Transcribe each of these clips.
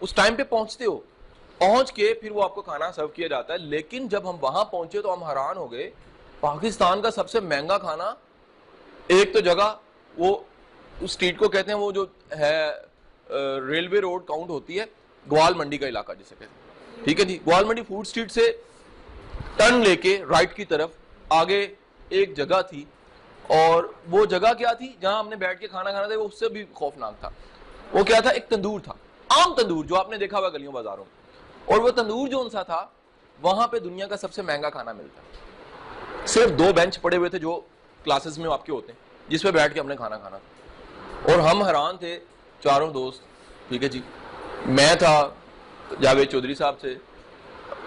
اس time پہ پہنچتے ہو, پہنچ کے پھر وہ آپ کو کھانا سرو کیا جاتا ہے. لیکن جب ہم وہاں پہنچے تو ہم حیران ہو گئے, پاکستان کا سب سے مہنگا کھانا, ایک تو جگہ وہ اس اسٹریٹ کو کہتے ہیں, وہ جو ہے ریلوے روڈ کاؤنٹ ہوتی ہے, گوال منڈی کا علاقہ جسے کہتے ہیں, ٹھیک ہے جی. گوال منڈی فوڈ اسٹریٹ سے ٹرن لے کے رائٹ کی طرف آگے ایک جگہ تھی, اور وہ جگہ کیا تھی جہاں ہم نے بیٹھ کے کھانا کھانا تھا, وہ اس سے بھی خوفناک تھا. وہ کیا تھا, ایک تندور تھا, عام تندور جو آپ نے دیکھا ہوا گلیوں بازاروں میں, اور وہ تندور جو ان سا تھا وہاں پہ دنیا کا سب سے مہنگا کھانا ملتا ہے. صرف 2 بینچ پڑے ہوئے تھے جو کلاسز میں آپ کے ہوتے ہیں, جس پہ بیٹھ کے ہم نے کھانا کھانا تھا, اور ہم حیران تھے چاروں دوست, ٹھیک ہے جی. میں تھا, جاوید چودھری صاحب تھے,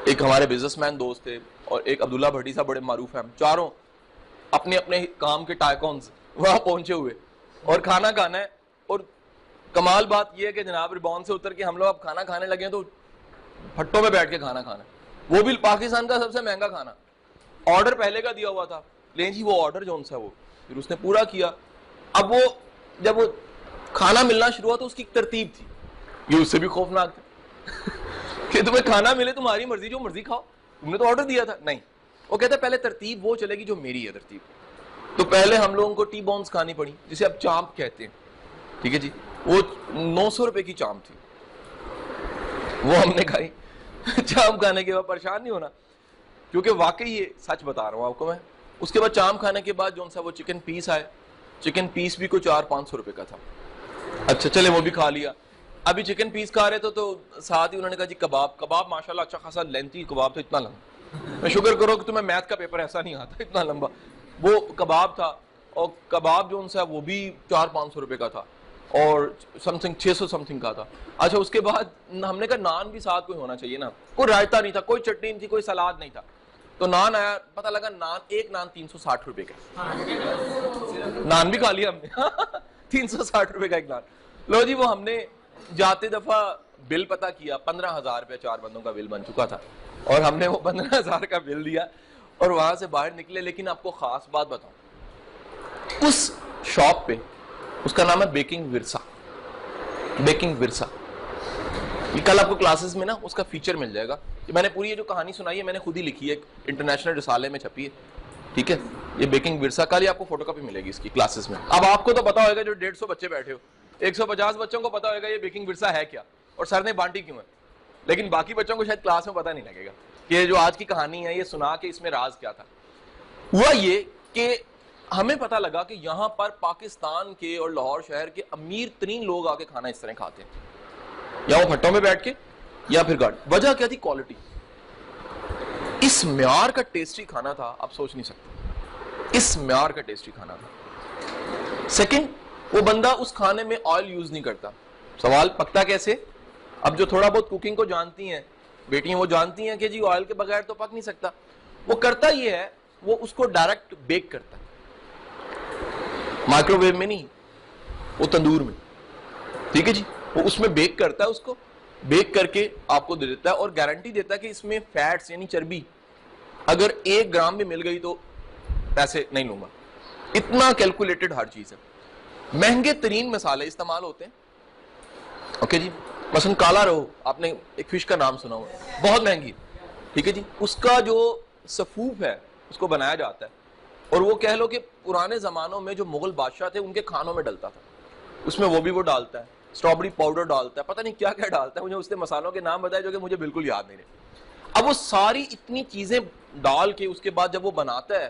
ایک ہمارے بزنس مین دوست تھے, اور ایک عبداللہ بھٹی صاحب بڑے معروف ہیں, ہم چاروں اپنے اپنے کام کے ٹائکونز وہاں پہنچے ہوئے اور کھانا کھانا ہے. اور کمال بات یہ ہے کہ جناب ریبون سے اتر کے ہم لوگ اب کھانا کھانے لگے ہیں تو پھٹوں میں بیٹھ کے کھانا کھانا, وہ بھی پاکستان کا سب سے مہنگا کھانا. آرڈر پہلے کا دیا ہوا تھا, لیکن جی وہ آرڈر جو ان سا وہ پھر اس نے پورا کیا. اب وہ جب وہ کھانا ملنا شروع ہوا تو اس کی ایک ترتیب تھی, یہ اس سے بھی خوفناک تھا کہ تمہیں کھانا ملے تمہاری مرضی, جو مرضی کھاؤ, تم نے تو آرڈر دیا تھا. نہیں, وہ کہتا ہے پہلے ترتیب وہ چلے گی جو میری ہے ترتیب. تو پہلے ہم لوگوں کو ٹی بونز کھانی پڑی, جسے اب چامپ کہتے ہیں, ٹھیک ہے جی. وہ 900 روپے کی چامپ تھی, وہ ہم نے کھائی. چامپ کھانے کے بعد پریشان نہیں ہونا, کیونکہ واقعی یہ سچ بتا رہا ہوں آپ کو میں. اس کے بعد چامپ کھانے کے بعد جو سا وہ چکن پیس آئے, چکن پیس بھی کوئی 400-500 روپے کا تھا. اچھا چلے وہ بھی کھا لیا. ابھی چکن پیس کھا رہے تو ساتھ ہی انہوں نے کہا جی کباب ماشاءاللہ اچھا خاصا لینتھی کباب تھا, اتنا لمبا. میں شکر کرو کہ تمہیں میتھ کا پیپر ایسا نہیں آتا, اتنا لمبا وہ کباب تھا. اور کباب جو ان سے وہ بھی 400-500 روپے کا تھا, اور سم تھنگ 600 سم تھنگ کا تھا. اچھا اس کے بعد ہم نے کہا نان بھی ساتھ کوئی ہونا چاہیے نا, کوئی رائتا نہیں تھا, کوئی چٹنی نہیں تھی, کوئی سلاد نہیں تھا. تو نان آیا, پتہ لگا نان, ایک نان 360 روپے کا. نان بھی کھا لیا ہم نے 360 روپے کا ایک نان. لو جی, وہ ہم نے جاتے دفعہ بل پتہ کیا, 15,000 روپے 4 بندوں کا بل بن چکا تھا, اور ہم نے وہ 15,000 کا بل دیا اور وہاں سے باہر نکلے. لیکن آپ کو خاص بات بتاؤں, اس شاپ پہ, اس کا نام ہے بیکنگ ورثہ. بیکنگ ورثہ, یہ کل آپ کو کلاسز میں نا اس کا فیچر مل جائے گا. کہ میں نے پوری یہ جو کہانی سنائی ہے میں نے خود ہی لکھی ہے, انٹرنیشنل رسالے میں چھپی ہے, ٹھیک ہے. یہ بیکنگ ورثہ, کل ہی آپ کو فوٹو کاپی ملے گی اس کی کلاسز میں. اب آپ کو تو پتا ہوگا جو 150 بچے بیٹھے ہو, 150 بچوں کو پتا ہوگا یہ بیکنگ ورثہ ہے کیا اور سر نے بانٹی کیوں ہے. لیکن باقی بچوں کو شاید کلاس میں پتا نہیں لگے گا کہ یہ جو آج کی کہانی ہے یہ سنا کے اس میں راز کیا تھا. ہوا یہ کہ ہمیں پتا لگا کہ یہاں پر پاکستان کے اور لاہور شہر کے امیر ترین لوگ آ کے کھانا اس طرح کھاتے ہیں, یا وہ پھٹوں میں بیٹھ کے یا پھر گاڑی. وجہ کیا تھی؟ کوالٹی. اس معیار کا ٹیسٹی کھانا تھا, آپ سوچ نہیں سکتے, اس معیار کا ٹیسٹی کھانا تھا. سیکنڈ, وہ بندہ اس کھانے میں آئل یوز نہیں کرتا. سوال پکتا کیسے؟ اب جو تھوڑا بہت کوکنگ کو جانتی ہیں بیٹیاں, وہ جانتی ہیں کہ جی آئل کے بغیر تو پک نہیں سکتا. وہ کرتا یہ ہے, وہ اس کو ڈائریکٹ بیک کرتا ہے, مائکرو ویو میں نہیں, وہ تندور میں, ٹھیک ہے جی. وہ اس میں بیک کرتا ہے, اس کو بیک کر کے آپ کو دے دیتا ہے, اور گارنٹی دیتا ہے کہ اس میں فیٹس یعنی چربی اگر 1 گرام بھی مل گئی تو پیسے نہیں لوں گا. اتنا کیلکولیٹڈ ہر چیز ہے. مہنگے ترین مسالے استعمال ہوتے ہیں, اوکے جی. مثلا کالا رہو, آپ نے ایک فش کا نام سنا ہوا, بہت مہنگی, ٹھیک ہے جی. اس کا جو سفوف ہے اس کو بنایا جاتا ہے, اور وہ کہہ لو کہ پرانے زمانوں میں جو مغل بادشاہ تھے ان کے کھانوں میں ڈلتا تھا. اس میں وہ بھی وہ ڈالتا ہے, اسٹرابری پاؤڈر ڈالتا ہے, پتہ نہیں کیا کیا ڈالتا ہے, مجھے اس نے مسالوں کے نام بتائے جو کہ مجھے بالکل یاد نہیں رہے. اب وہ ساری اتنی چیزیں ڈال کے اس کے بعد جب وہ بناتا ہے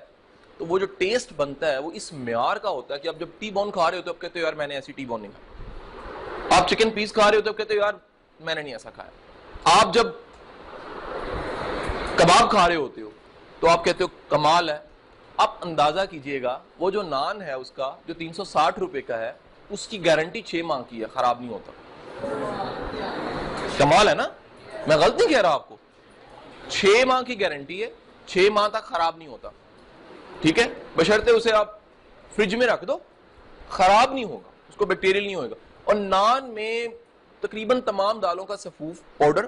تو وہ جو ٹیسٹ بنتا ہے وہ اس معیار کا ہوتا ہے کہ اب جب ٹی بون کھا رہے ہوتے اب کہتے ہو یار میں نے ایسی ٹی بون نہیں کھائی. آپ چکن پیس کھا رہے ہوتے اب کہتے ہو یار میں نے نہیں ایسا کھایا. آپ جب کباب کھا رہے ہوتے ہو تو آپ کہتے ہو کمال ہے. آپ اندازہ کیجئے گا وہ جو نان ہے اس کا جو 360 روپے کا ہے, اس کی گارنٹی 6 ماہ کی ہے, خراب نہیں ہوتا. کمال ہے نا, میں غلط نہیں کہہ رہا آپ کو. 6 ماہ کی گارنٹی ہے, 6 ماہ تک خراب نہیں ہوتا, ٹھیک ہے, بشرطے اسے آپ فریج میں رکھ دو, خراب نہیں ہوگا, اس کو بیکٹیریل نہیں ہوگا. اور نان میں تقریباً تمام دالوں کا سفوف پاؤڈر,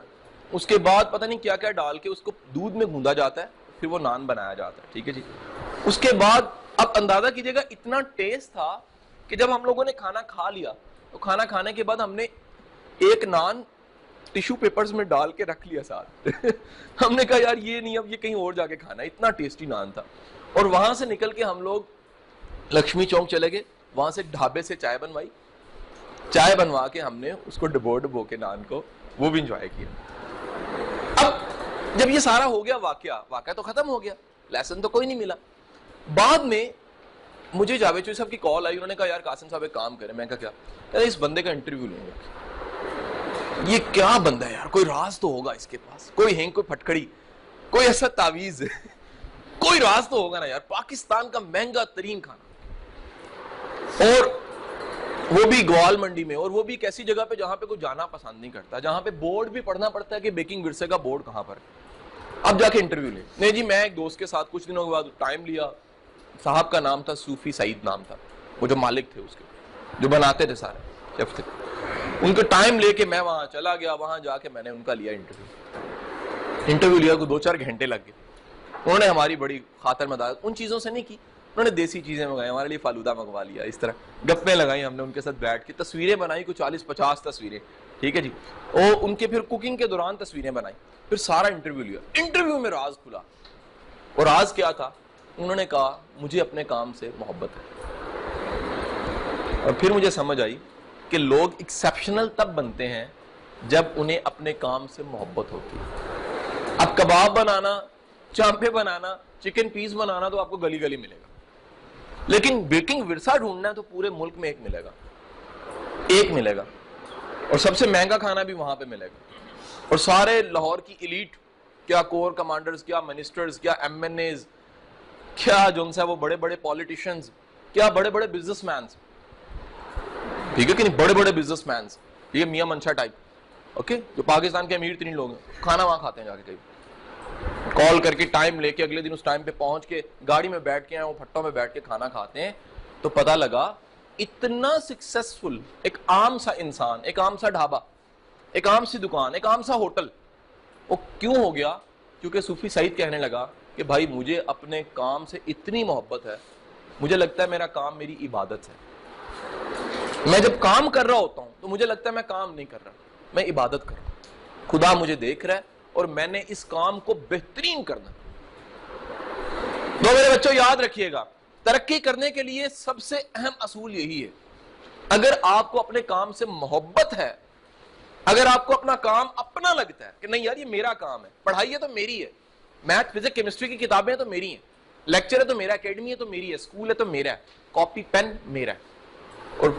اس کے بعد پتہ نہیں کیا کیا ڈال کے اس کو دودھ میں گوندا جاتا ہے, پھر وہ نان بنایا جاتا ہے, ٹھیک ہے جی. اس کے بعد اب اندازہ کیجئے گا اتنا ٹیسٹ تھا کہ جب ہم لوگوں نے کھانا کھا لیا تو کھانا کھانے کے بعد ہم نے ایک نان ٹیشو پیپرز میں ڈال کے رکھ لیا ساتھ. ہم نے کہا یار یہ نہیں, اب یہ کہیں اور جا کے کھانا ہے. اتنا ٹیسٹی نان تھا. اور وہاں سے نکل کے ہم لوگ لکشمی چوک چلے گئے, وہاں سے ڈھابے سے چائے بنوائی, چائے بنوا کے ہم نے اس کو ڈبو کے نان کو وہ بھی انجوائے کیا. اب جب یہ سارا ہو گیا واقعہ تو ختم ہو گیا, لیسن تو کوئی نہیں ملا. بعد میں مجھے جاوید چوہدری صاحب کی کال آئی, انہوں نے کہا یار قاسم صاحب ایک کام کریں. میں کہا کیا؟ کہ اس بندے کا انٹرویو لیں گے. یہ کیا بندہ ہے یار, کوئی راز تو ہوگا اس کے پاس, کوئی ہینگ, کوئی پھٹکڑی, کوئی ایسا تعویذ ہے, کوئی راز تو ہوگا نا یار. پاکستان کا مہنگا ترین کھانا, اور وہ بھی گوال منڈی میں, اور وہ بھی ایک ایسی جگہ پہ جہاں پہ کوئی جانا پسند نہیں کرتا, جہاں پہ بورڈ بھی پڑھنا پڑتا ہے کہ بیکنگ ورثے کا بورڈ کہاں پر. اب جا کے انٹرویو لیں. نہیں جی, میں ایک دوست کے ساتھ کچھ دنوں کے بعد ٹائم لیا. صاحب کا نام تھا صوفی سعید نام تھا, وہ جو مالک تھے اس کے, جو بناتے تھے سارے شیف تھے. ان کا ٹائم لے کے میں وہاں چلا گیا. وہاں جا کے میں نے ان کا لیا انٹرویو لیا. کو 2-4 گھنٹے لگ گئے. انہوں نے ہماری بڑی خاطر مدارت ان چیزوں سے نہیں کی, انہوں نے دیسی چیزیں منگائی, ہمارے لیے فالودہ منگوا لیا. اس طرح گپیں لگائی ہم نے ان کے ساتھ بیٹھ کے, تصویریں بنائی, کوئی 40-50 تصویریں, ٹھیک ہے جی. اور ان کے پھر کوکنگ کے دوران تصویریں بنائی. پھر سارا انٹرویو لیا. انٹرویو میں راز کھلا, اور راز کیا تھا؟ انہوں نے کہا مجھے اپنے کام سے محبت ہے. اور پھر مجھے سمجھ آئی کہ لوگ ایکسیپشنل تب بنتے ہیں جب انہیں اپنے کام سے محبت ہوتی ہے. اب کباب بنانا, چامپے بنانا, چکن پیس بنانا تو آپ کو گلی گلی ملے گا, لیکن بیکنگ ورثہ ڈھونڈنا ہے تو پورے ملک میں ایک ملے گا, اور سب سے مہنگا کھانا بھی وہاں پہ ملے گا. اور سارے لاہور کی ایلیٹ, کیا کور کمانڈرز, کیا منسٹرز, کیا ایم این ایز, کیا جو ہے وہ بڑے بڑے پولیٹیشنز, کیا بڑے بڑے بزنس مینز, ٹھیک ہے کہ نہیں, بڑے بڑے بزنس مینز, یہ میاں منشا ٹائپ, اوکے, جو پاکستان کے امیر ترین لوگ ہیں, کھانا وہاں کھاتے ہیں جا کے کہیں کال کر کے, ٹائم لے کے, اگلے دن اس ٹائم پہ پہنچ کے گاڑی میں بیٹھ کے, وہ پھٹوں میں بیٹھ کے کھانا کھاتے ہیں. تو پتہ لگا اتنا سکسیسفل ایک عام سا انسان, ایک عام سا ڈھابا, ایک عام سی دکان, ایک عام سا ہوٹل, وہ کیوں ہو گیا؟ کیونکہ صوفی سعید کہنے لگا کہ بھائی مجھے اپنے کام سے اتنی محبت ہے, مجھے لگتا ہے میرا کام میری عبادت ہے. میں جب کام کر رہا ہوتا ہوں تو مجھے لگتا ہے میں کام نہیں کر رہا, میں عبادت کر رہا ہوں. خدا مجھے دیکھ رہا ہے اور میں نے اس کام کو بہترین کرنا. تو میرے بچوں یاد رکھیے گا, ترقی کرنے کے لیے سب سے اہم اصول یہی ہے, اگر آپ کو اپنے کام سے محبت ہے, اگر آپ کو اپنا کام اپنا لگتا ہے کہ نہیں یار یہ میرا کام ہے, پڑھائی ہے تو میری ہے, میتھ فزکس کیمسٹری کی کتابیں تو میری ہیں, لیکچر ہے تو میرا, اکیڈمی ہے تو میری ہے, اسکول ہے تو میرا ہے, کاپی پین میرا ہے, اور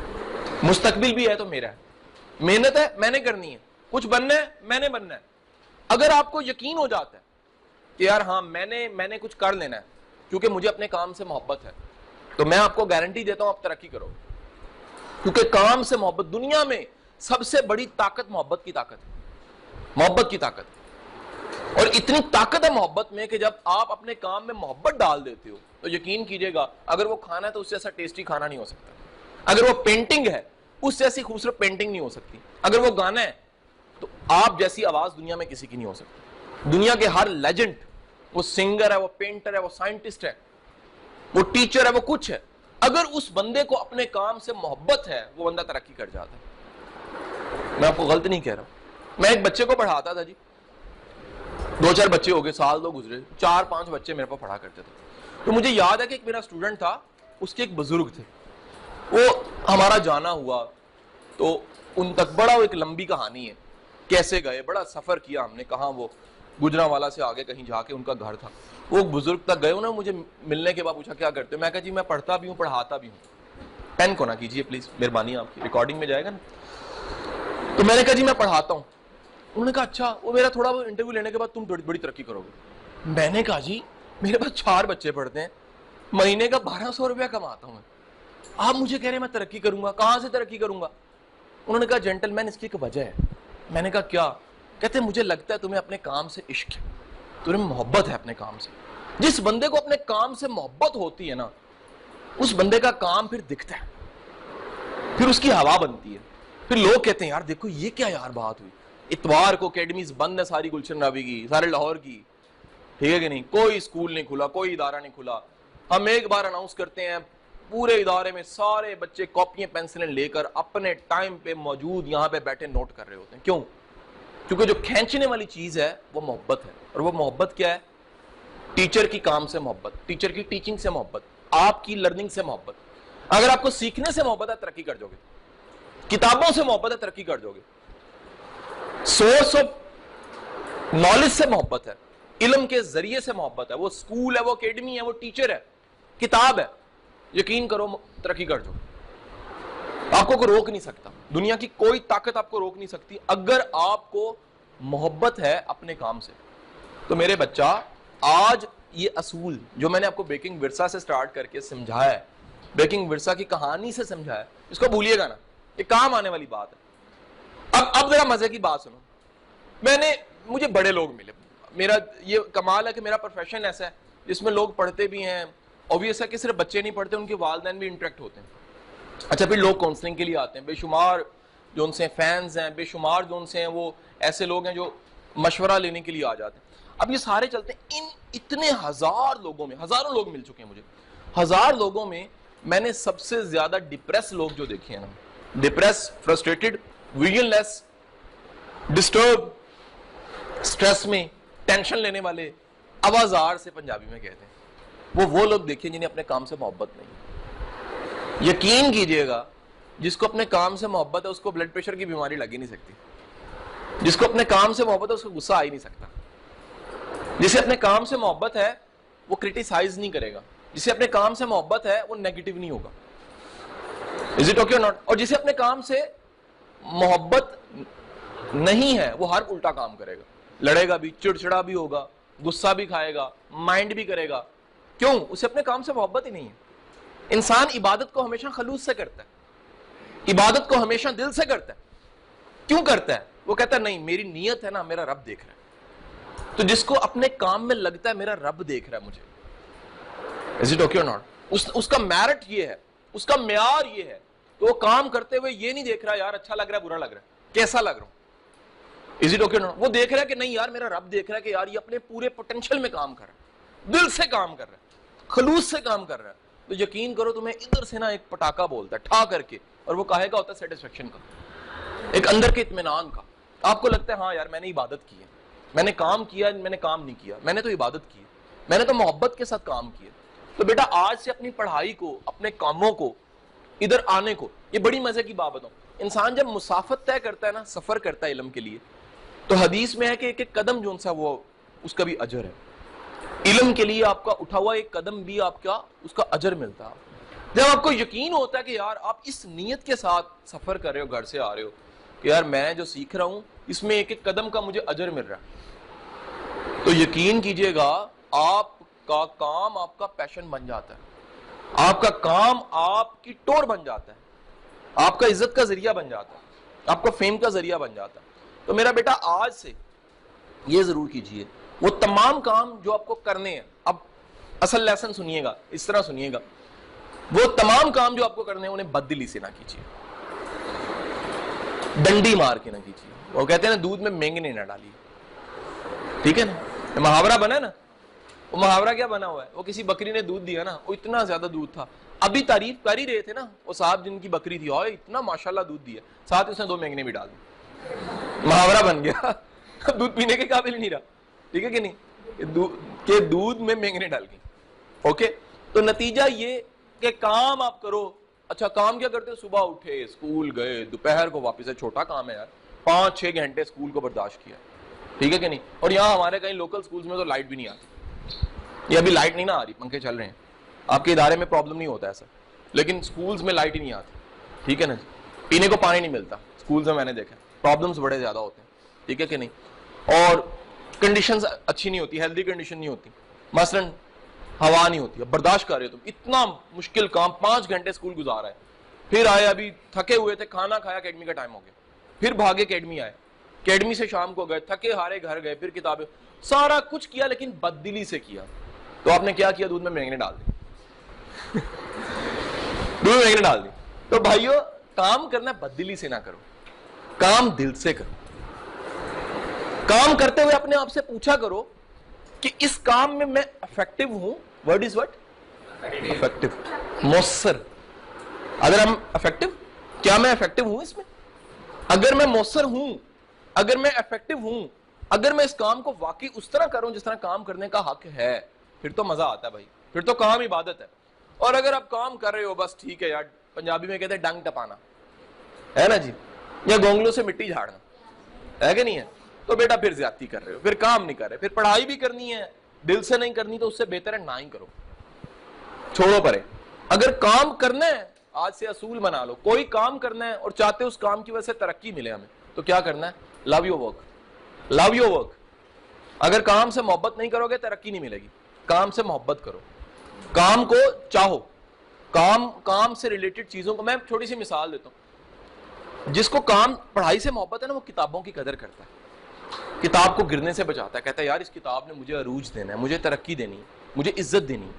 مستقبل بھی ہے تو میرا ہے, محنت ہے میں نے کرنی ہے, کچھ بننا ہے میں نے بننا ہے. اگر آپ کو یقین ہو جاتا ہے کہ یار ہاں میں نے کچھ کر لینا ہے کیونکہ مجھے اپنے کام سے محبت ہے, تو میں آپ کو گارنٹی دیتا ہوں آپ ترقی کرو. کیونکہ کام سے محبت, دنیا میں سب سے بڑی طاقت محبت کی طاقت ہے, محبت کی طاقت. اور اتنی طاقت ہے محبت میں کہ جب آپ اپنے کام میں محبت ڈال دیتے ہو تو یقین کیجئے گا اگر وہ کھانا ہے تو اس سے ایسا ٹیسٹی کھانا نہیں ہو سکتا, اگر وہ پینٹنگ ہے اس سے ایسی خوبصورت پینٹنگ نہیں ہو سکتی, اگر وہ گانا ہے تو آپ جیسی آواز دنیا میں کسی کی نہیں ہو سکتی. دنیا کے ہر لیجنڈ, وہ سنگر ہے, وہ پینٹر ہے, وہ سائنٹسٹ ہے, وہ ٹیچر ہے, وہ کچھ ہے, اگر اس بندے کو اپنے کام سے محبت ہے وہ بندہ ترقی کر جاتا ہے. میں آپ کو غلط نہیں کہہ رہا ہوں. میں ایک بچے کو پڑھاتا تھا جی, 2-4 بچے ہو گئے, سال 2 گزرے, 4-5 بچے میرے پاس پڑھا کرتے تھے. تو مجھے یاد ہے کہ ایک میرا اسٹوڈنٹ تھا, اس کے ایک بزرگ تھے, وہ ہمارا جانا ہوا تو ان تک بڑا ایک لمبی کہانی ہے, کیسے گئے, بڑا سفر کیا ہم نے, کہاں وہ گجرانوالا سے آگے کہیں جا کے ان کا گھر تھا, وہ بزرگ تک گئے. انہوں نے مجھے ملنے کے بعد پوچھا کیا کرتے ہو, میں کہا جی میں پڑھتا بھی ہوں پڑھاتا بھی ہوں. پین کو نہ کیجیے پلیز, مہربانی آپ کی, ریکارڈنگ میں جائے گا نا. تو میں نے کہا جی میں پڑھاتا ہوں. انہوں نے کہا اچھا, وہ میرا تھوڑا انٹرویو لینے کے بعد تم بڑی ترقی کرو گے. میں نے کہا جی میرے پاس 4 بچے پڑھتے ہیں, مہینے کا 1200 روپیہ کماتا ہوں میں, آپ مجھے کہہ رہے ہیں میں ترقی کروں گا, کہاں سے ترقی کروں گا؟ انہوں نے کہا جینٹل مین اس کی ایک وجہ ہے. میں نے کہا کیا؟ کہتے مجھے لگتا ہے تمہیں اپنے کام سے عشق ہے, تمہیں محبت ہے اپنے کام سے. جس بندے کو اپنے کام سے محبت ہوتی ہے نا, اس بندے کا کام پھر دکھتا ہے, پھر اس کی ہوا بنتی ہے. پھر لوگ کہتے ہیں یار دیکھو یہ کیا یار بات ہوئی, اتوار کو اکیڈمیز بند ہے ساری گلشن راوی کی, سارے لاہور کی, ٹھیک ہے کہ نہیں, کوئی اسکول نہیں کھلا, کوئی ادارہ نہیں کھلا. ہم ایک بار اناؤنس کرتے ہیں, پورے ادارے میں سارے بچے کاپیاں پینسلیں لے کر اپنے ٹائم پہ موجود یہاں پہ بیٹھے نوٹ کر رہے ہوتے ہیں. کیوں؟ کیونکہ جو کھینچنے والی چیز ہے وہ محبت ہے. اور وہ محبت کیا ہے؟ ٹیچر کی کام سے محبت, ٹیچر کی ٹیچنگ سے محبت, آپ کی لرننگ سے محبت. اگر آپ کو سیکھنے سے محبت ہے ترقی کر جاؤ گے, کتابوں سے محبت ہے ترقی کر جاؤ گے, سورس آف نالج سے محبت ہے, علم کے ذریعے سے محبت ہے, وہ اسکول ہے, وہ اکیڈمی ہے, وہ ٹیچر ہے, کتاب ہے, یقین کرو ترقی کر جاؤ. آپ کو کوئی روک نہیں سکتا, دنیا کی کوئی طاقت آپ کو روک نہیں سکتی اگر آپ کو محبت ہے اپنے کام سے. تو میرے بچہ, آج یہ اصول جو میں نے آپ کو بیکنگ ورثہ سے سٹارٹ کر کے سمجھایا ہے, بیکنگ ورثہ کی کہانی سے سمجھایا ہے, اس کو بھولیے گا نا, یہ کام آنے والی بات ہے. اب ذرا مزے کی بات سنو. مجھے بڑے لوگ ملے, میرا یہ کمال ہے کہ میرا پروفیشن ایسا ہے جس میں لوگ پڑھتے بھی ہیں, obvious ہے کہ صرف بچے نہیں پڑھتے, ان کے والدین بھی انٹریکٹ ہوتے ہیں. اچھا, پھر لوگ کاؤنسلنگ کے لیے آتے ہیں, بے شمار جو ان سے فینز ہیں, بے شمار جو ان سے ہیں وہ ایسے لوگ ہیں جو مشورہ لینے کے لیے آ جاتے ہیں. اب یہ سارے چلتے ہیں, ان اتنے ہزار لوگوں میں, ہزاروں لوگ مل چکے ہیں مجھے, ہزار لوگوں میں میں نے سب سے زیادہ ڈپریس لوگ جو دیکھے ہیں نا, ڈپریس, فرسٹریٹڈ, ویژن لیس, ڈسٹرب, سٹریس میں, ٹینشن لینے والے, آوازار سے پنجابی میں کہتے ہیں, وہ لوگ دیکھیں جنہیں اپنے کام سے محبت نہیں. یقین کیجئے گا, جس کو اپنے کام سے محبت ہے اس کو بلڈ پریشر کی بیماری لگ ہی نہیں سکتی. جس کو اپنے کام سے محبت ہے اس کو غصہ آ ہی نہیں سکتا. جسے اپنے کام سے محبت ہے وہ کرٹیسائز نہیں کرے گا, جسے اپنے کام سے محبت ہے وہ نیگیٹو نہیں ہوگا. Is it okay or not? اور جسے اپنے کام سے محبت نہیں ہے وہ ہر الٹا کام کرے گا, لڑے گا بھی, چڑچڑا بھی ہوگا, غصہ بھی کھائے گا, مائنڈ بھی کرے گا. کیوں؟ اسے اپنے کام سے محبت ہی نہیں ہے. انسان عبادت کو ہمیشہ خلوص سے کرتا ہے, عبادت کو ہمیشہ دل سے کرتا ہے. کیوں کرتا ہے؟ وہ کہتا ہے نہیں, میری نیت ہے نا, میرا رب دیکھ رہا ہے. تو جس کو اپنے کام میں لگتا ہے میرا رب دیکھ رہا ہے مجھے, is it okay or not? اس کا میرٹ یہ ہے, اس کا معیار یہ ہے کہ وہ کام کرتے ہوئے یہ نہیں دیکھ رہا یار اچھا لگ رہا ہے, برا لگ رہا ہے, کیسا لگ رہا ہوں. Is it okay or not? وہ دیکھ رہا ہے کہ نہیں یار میرا رب دیکھ رہا ہے کہ یار یہ اپنے پورے پوٹینشل میں کام کر رہا ہے, دل سے کام کر رہا ہے, خلوص سے کام کر رہا ہے. تو یقین کرو تمہیں ادھر سے نا ایک پٹاخہ بولتا ہے ٹھا کر کے, اور وہ کہے گا ہوتا ہے سیٹسفیکشن کا, ایک اندر کے اطمینان کا. آپ کو لگتا ہے ہاں یار میں نے عبادت کی ہے, میں نے کام کیا, میں نے کام نہیں کیا, میں نے تو عبادت کی ہے, میں نے تو محبت کے ساتھ کام کیا. تو بیٹا آج سے اپنی پڑھائی کو, اپنے کاموں کو, ادھر آنے کو, یہ بڑی مزے کی بات بتاؤں, انسان جب مسافت طے کرتا ہے نا, سفر کرتا ہے علم کے لیے, تو حدیث میں ہے کہ ایک ایک قدم جو سا وہ اس کا بھی اجر ہے. علم کے لیے آپ کا اٹھا ہوا ایک قدم بھی آپ کا اس کا اجر ملتا ہے. جب آپ کو یقین ہوتا ہے کہ یار آپ اس نیت کے ساتھ سفر کر رہے ہو, گھر سے آ رہے ہو کہ یار میں جو سیکھ رہا ہوں اس میں ایک ایک قدم کا مجھے اجر مل رہا ہے, تو یقین کیجئے گا آپ کا کام آپ کا پیشن بن جاتا ہے, آپ کا کام آپ کی ٹور بن جاتا ہے, آپ کا عزت کا ذریعہ بن جاتا ہے, آپ کا فیم کا ذریعہ بن جاتا ہے. تو میرا بیٹا آج سے یہ ضرور کیجئے, وہ تمام کام جو آپ کو کرنے ہیں, اب اصل لیسن سنیے گا, اس طرح سنیے گا, وہ تمام کام جو آپ کو کرنے ہیں انہیں بددلی سے نہ کیجئے, ڈنڈی مار کے نہ کیجئے. وہ کہتے ہیں نا دودھ میں مینگنے نہ ڈالیے, ٹھیک ہے نا, محاورہ بنا ہے نا, وہ محاورہ کیا بنا ہوا ہے, وہ کسی بکری نے دودھ دیا نا, وہ اتنا زیادہ دودھ تھا, ابھی تعریف کر ہی رہے تھے نا وہ صاحب جن کی بکری تھی, اور اتنا ماشاءاللہ دودھ دیا, ساتھ اس نے 2 مینگنے بھی ڈال دی, محاورہ بن گیا, دودھ پینے کے قابل نہیں رہا, ٹھیک ہے کہ نہیں, کہ دودھ میں مینگنے ڈال گئی. اوکے, تو نتیجہ یہ کہ کام آپ کرو. اچھا کام کیا کرتے ہو, صبح اٹھے, اسکول گئے, دوپہر کو واپس, ہے چھوٹا کام ہے یار, 5-6 گھنٹے اسکول کو برداشت کیا, ٹھیک ہے کہ نہیں. اور یہاں ہمارے کہیں لوکل اسکولز میں تو لائٹ بھی نہیں آتی, یہ ابھی لائٹ نہیں نہ آ رہی, پنکھے چل رہے ہیں, آپ کے ادارے میں پرابلم نہیں ہوتا ایسا, لیکن اسکولز میں لائٹ ہی نہیں آتی, ٹھیک ہے نا جی, پینے کو پانی نہیں ملتا اسکولز میں, میں نے دیکھا پرابلمس بڑے زیادہ ہوتے ہیں, ٹھیک ہے کہ نہیں. اور کنڈیشنز اچھی نہیں ہوتی, ہیلدی کنڈیشن نہیں ہوتی, مثلا ہوا نہیں ہوتی, اب برداشت کر رہے ہو تم, اتنا مشکل کام, 5 گھنٹے اسکول گزارا ہے, پھر آئے ابھی تھکے ہوئے تھے, کھانا کھایا, اکیڈمی کا ٹائم ہو گیا, پھر بھاگے اکیڈمی آئے, اکیڈمی سے شام کو گئے, تھکے ہارے گھر گئے, پھر کتابیں, سارا کچھ کیا لیکن بددلی سے کیا. تو آپ نے کیا کیا, دودھ میں مینگنے ڈال دی, دودھ میں مینگنے ڈال دی. تو بھائیو کام کرنا بددلی سے نہ کرو, کام دل سے کرو. کام کرتے ہوئے اپنے آپ سے پوچھا کرو کہ اس کام میں افیکٹو ہوں. ورڈ از وٹ, افیکٹو, مؤثر. اگر ہم افیکٹو, کیا میں افیکٹو ہوں اس میں؟ اگر میں مؤثر ہوں اگر میں افیکٹو ہوں, اگر میں اس کام کو واقعی اس طرح کروں جس طرح کام کرنے کا حق ہے, پھر تو مزہ آتا ہے بھائی, پھر تو کام عبادت ہے. اور اگر آپ کام کر رہے ہو بس ٹھیک ہے یار, پنجابی میں کہتے ہیں ڈنگ ٹپانا ہے نا جی, یا گونگلوں سے مٹی جھاڑنا ہے کہ نہیں ہے, تو بیٹا پھر زیادتی کر رہے ہو, پھر کام نہیں کر رہے. پھر پڑھائی بھی کرنی ہے, دل سے نہیں کرنی تو اس سے بہتر ہے نہ ہی کرو, چھوڑو پرے. اگر کام کرنا ہے, آج سے اصول بنا لو, کوئی کام کرنا ہے اور چاہتے اس کام کی وجہ سے ترقی ملے ہمیں, تو کیا کرنا ہے؟ Love your work, love your work. اگر کام سے محبت نہیں کرو گے ترقی نہیں ملے گی. کام سے محبت کرو, کام کو چاہو, کام سے ریلیٹڈ چیزوں کو. میں چھوٹی سی مثال دیتا ہوں, جس کو کام پڑھائی سے محبت ہے نا, وہ کتابوں کی قدر کرتا ہے, کتاب کو گرنے سے بچاتا ہے, کہتا ہے یار اس کتاب نے مجھے عروج دینا ہے, مجھے ترقی دینی ہے, مجھے عزت دینی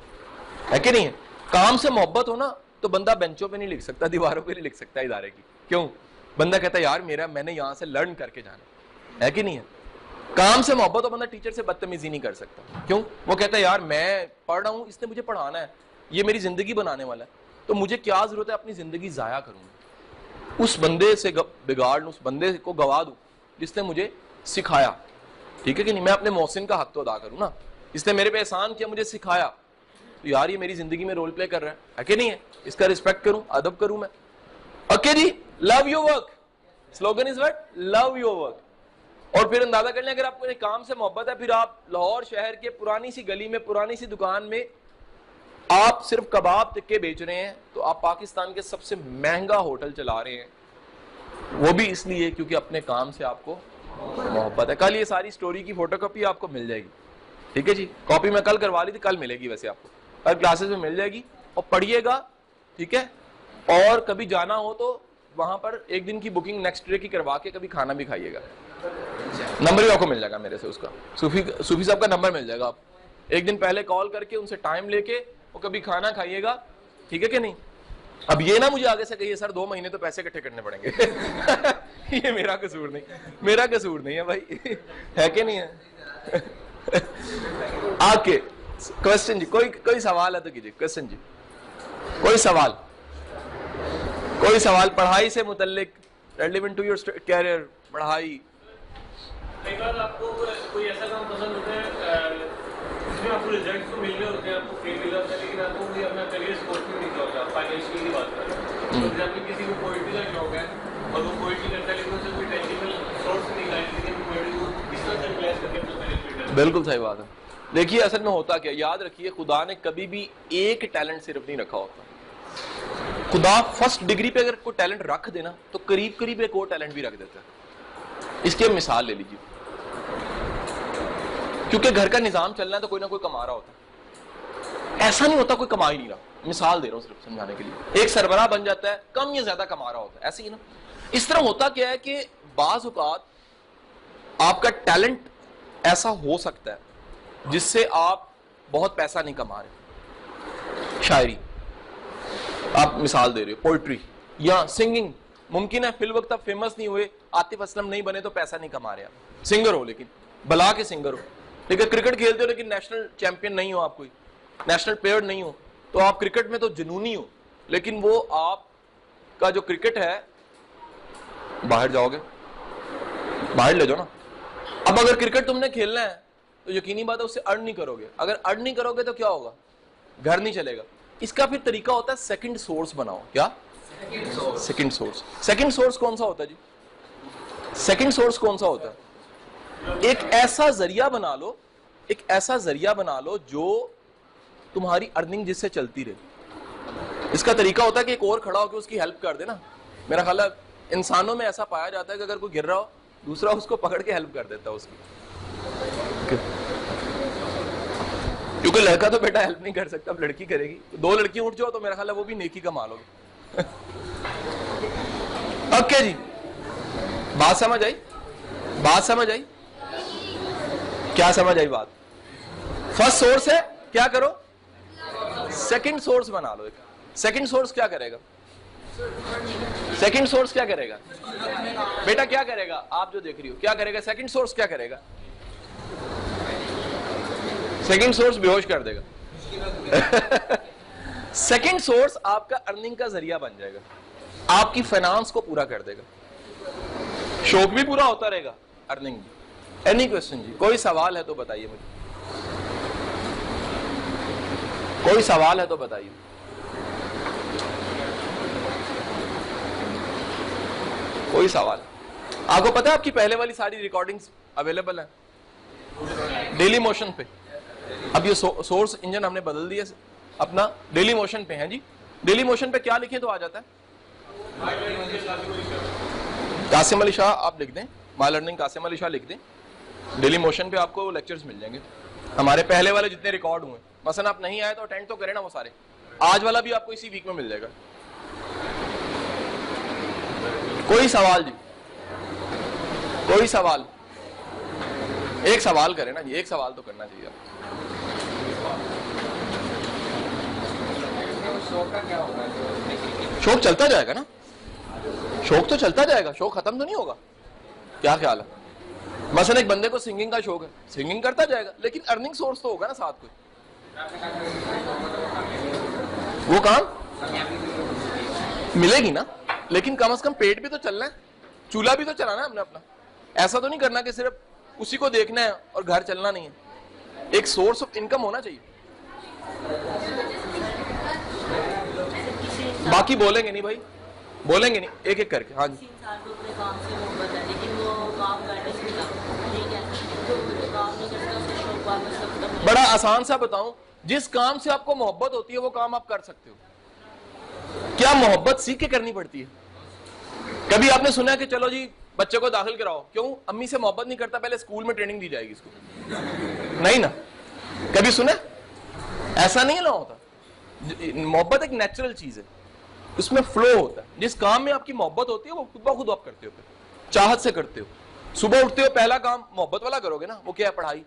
ہے کہ نہیں ہے. کام سے محبت ہو نا تو بندہ بینچوں پہ نہیں لکھ سکتا, دیواروں پہ نہیں لکھ سکتا ادارے کی. کیوں؟ بندہ کہتا ہے یار میں نے یہاں سے لرن کر کے جانا ہے کہ نہیں ہے. کام سے محبت ہو, بندہ ٹیچر سے بدتمیزی نہیں کر سکتا. کیوں؟ وہ کہتا ہے یار میں پڑھ رہا ہوں, اس نے مجھے پڑھانا ہے, یہ میری زندگی بنانے والا ہے, تو مجھے کیا ضرورت ہے اپنی زندگی ضائع کروں, اس بندے سے بگاڑ لوں, اس بندے کو گوا دوں جس نے مجھے سکھایا. ٹھیک ہے کہ نہیں؟ میں اپنے محسن کا حق تو ادا کروں نا, اس نے میرے پہ احسان کیا, مجھے سکھایا, تو یار یہ میری زندگی میں رول پلے کر رہا ہے کہ نہیں ہے, اس کا رسپیکٹ کروں, ادب کروں میں. اوکے جی, love your work, slogan is what, love your work. اور پھر اندازہ کر لیں اگر آپ کو کام سے محبت ہے, پھر آپ لاہور شہر کے پرانی سی گلی میں, پرانی سی دکان میں آپ صرف کباب ٹکے بیچ رہے ہیں, تو آپ پاکستان کے سب سے مہنگا ہوٹل چلا رہے ہیں, وہ بھی اس لیے کیونکہ اپنے کام سے آپ کو محبت ہے. کل یہ ساری سٹوری کی فوٹو کاپی آپ کو مل جائے گی, ٹھیک ہے جی, کاپی میں کل کروا لی تھی, کل ملے گی ویسے آپ کو, کل کلاسز میں مل جائے گی, اور پڑھیے گا, ٹھیک ہے. اور کبھی جانا ہو تو وہاں پر ایک دن کی بکنگ نیکسٹ ڈے کی کروا کے کبھی کھانا بھی کھائیے گا. نمبر بھی آپ کو مل جائے گا میرے سے, اس کا صوفی صاحب کا نمبر مل جائے گا. آپ ایک دن پہلے کال کر کے ان سے ٹائم لے کے اور کبھی کھانا کھائیے گا, ٹھیک ہے کہ نہیں. اب یہ نہ مجھے آگے سے کہیے سر 2 مہینے تو پیسے اکٹھے کرنے پڑیں گے, یہ میرا قصور نہیں, میرا قصور نہیں ہے بھائی, ہے کہ نہیں ہے. آکے کوشچن جی, کوئی سوال ہے تو کیجیے. کوشچن جی, کوئی سوال, کوئی سوال پڑھائی سے متعلق, ریلیونٹ ٹو یور کیریئر, پڑھائی. کئی بار آپ کو کوئی ایسا کام پسند ہوتا ہے جس میں آپ کو ریزلٹ تو مل رہے ہوتے ہیں, آپ کو فیم مل رہا ہوتا ہے, لیکن آپ کو کوئی اپنا کریئر سپورٹ نہیں نکلا ہوتا. فائنینشلی کی بات کریں تو ایگزامپل کسی کو پوئٹری کا شوق ہے اور وہ پوئٹری کرتا ہے, لیکن اسے کوئی ٹینجیبل سورس نہیں نکلا, لیکن پوئٹری کو کس طرح سے ریپلیس کر کے اپنا کریئر بلڈ کرتا ہے. بالکل صحیح بات ہے. دیکھیے اصل میں ہوتا کیا, یاد رکھیے خدا نے کبھی بھی ایک ٹیلنٹ صرف نہیں رکھا ہوتا. خدا فرسٹ ڈگری پہ اگر کوئی ٹیلنٹ رکھ دینا تو قریب قریب ایک اور ٹیلنٹ بھی رکھ دیتا ہے. اس کی مثال لے لیجیے, کیونکہ گھر کا نظام چلنا ہے تو کوئی نہ کوئی کما رہا ہوتا ہے, ایسا نہیں ہوتا کوئی کما ہی نہیں رہا. مثال دے رہا ہوں صرف سمجھانے کے لیے. ایک سربراہ بن جاتا ہے, کم یا زیادہ کما رہا ہوتا ہے, ایسے ہی نا. اس طرح ہوتا کیا ہے کہ بعض اوقات آپ کا ٹیلنٹ ایسا ہو سکتا ہے جس سے آپ بہت پیسہ نہیں کما رہے. شاعری آپ مثال دے رہے ہو, پوئٹری یا سنگنگ, ممکن ہے فی الوقت آپ فیمس نہیں ہوئے, عاطف اسلم نہیں بنے تو پیسہ نہیں کما رہے آپ. سنگر ہو, لیکن بلا کے سنگر ہو, لیکن کرکٹ کھیلتے ہو لیکن نیشنل چیمپئن نہیں ہو, آپ کوئی نیشنل پلیئر نہیں ہو, تو آپ کرکٹ میں تو جنونی ہو, لیکن وہ آپ کا جو کرکٹ ہے, باہر جاؤ گے, باہر لے جاؤ نا. اب اگر کرکٹ تم نے کھیلنا ہے تو یقینی بات ہے اس سے ارن نہیں کرو گے. اگر ارن نہیں کرو گے تو کیا ہوگا, گھر نہیں چلے گا. اس کا پھر طریقہ ہوتا ہے سیکنڈ سورس بناؤ. کیا سیکنڈ سورس؟ سیکنڈ سورس کون سا ہوتا ہے جی؟ سیکنڈ سورس کون سا ہوتا ہے؟ ایک ایسا ذریعہ بنا لو, ایک ایسا ذریعہ بنا لو جو تمہاری ارننگ جس سے چلتی رہے. اس کا طریقہ ہوتا ہے کہ ایک اور کھڑا ہو کے اس کی ہیلپ کر دے نا. میرا خیال ہے انسانوں میں ایسا پایا جاتا ہے کہ اگر کوئی گر رہا ہو دوسرا اس کو پکڑ کے ہیلپ کر دیتا ہے اس کی, کیونکہ لڑکا تو بیٹا ہیلپ نہیں کر سکتا, اب لڑکی کرے گی. 2 لڑکیاں اٹھ جاؤ تو میرا خیال ہے وہ بھی نیکی کا مال ہوگی. اوکے جی, بات سمجھ آئی, بات سمجھ آئی, کیا سمجھ آئی بات؟ فرسٹ سورس ہے, کیا کرو, سیکنڈ سورس بنا لو. ایک سیکنڈ سورس کیا کرے گا, سیکنڈ سورس کیا کرے گا بیٹا, کیا کرے گا, آپ جو دیکھ رہی ہو کیا کرے گا, سیکنڈ سورس کیا کرے گا, سیکنڈ سورس بے ہوش کر دے گا. سیکنڈ سورس آپ کا ارننگ کا ذریعہ بن جائے گا, آپ کی فائنانس کو پورا کر دے گا. شوق بھی پورا ہوتا رہے گا, ارننگ کی. اینی کوشچن جی, کوئی سوال ہے تو بتائیے مجھے, کوئی سوال ہے تو بتائیے. کوئی سوال؟ آپ کو پتا ہے آپ کی پہلے والی ساری ریکارڈنگز اویلیبل ہیں ڈیلی موشن پہ. اب یہ سورس انجن ہم نے بدل دیا اپنا, ڈیلی موشن پہ ہیں جی. ڈیلی موشن پہ کیا لکھیں تو آ جاتا ہے؟ قاسم علی شاہ آپ لکھ دیں, مائی لرننگ قاسم علی شاہ لکھ دیں. ڈیلی موشن پہ آپ کو لیکچرز مل جائیں گے ہمارے پہلے والے جتنے ریکارڈ ہوئے. مثلا آپ نہیں آئے تو اٹینڈ تو کریں نا وہ سارے. آج والا بھی آپ کو اسی ویک میں مل جائے گا. کوئی سوال جی؟ کوئی سوال؟ ایک سوال کریں نا جی, ایک سوال تو کرنا چاہیے آپ. شوق چلتا جائے گا نا, شوق تو چلتا جائے گا, شوق ختم تو نہیں ہوگا. کیا خیال ہے؟ مثلا ایک بندے کو سنگنگ کا شوق ہے, سنگنگ کرتا جائے گا, لیکن ارننگ سورس تو ہوگا نا ساتھ کوئی. وہ کام ملے گی نا, لیکن کم از کم پیٹ بھی تو چلنا ہے, چولہا بھی تو چلانا ہے ہم نے اپنا. ایسا تو نہیں کرنا کہ صرف اسی کو دیکھنا ہے اور گھر چلنا نہیں ہے. ایک سورس آف انکم ہونا چاہیے. باقی بولیں گے نہیں بھائی, بولیں گے نہیں, ایک ایک کر کے. ہاں جی. بڑا آسان سا بتاؤں, جس کام سے آپ کو محبت ہوتی ہے وہ کام آپ کر سکتے ہو. کیا محبت سیکھ کے کرنی پڑتی ہے؟ کبھی آپ نے سنا کہ چلو جی بچے کو داخل کراؤ, کیوں؟ امی سے محبت نہیں کرتا, پہلے اسکول میں ٹریننگ دی جائے گی اس کو. نہیں نا, کبھی سنا؟ ایسا نہیں نہ ہوتا. محبت ایک نیچرل چیز ہے, اس میں فلو ہوتا ہے. جس کام میں آپ کی محبت ہوتی ہے وہ خود بخود آپ کرتے ہو, چاہت سے کرتے ہو. صبح اٹھتے ہو پہلا کام محبت والا کرو گے نا, وہ کیا ہے؟ پڑھائی.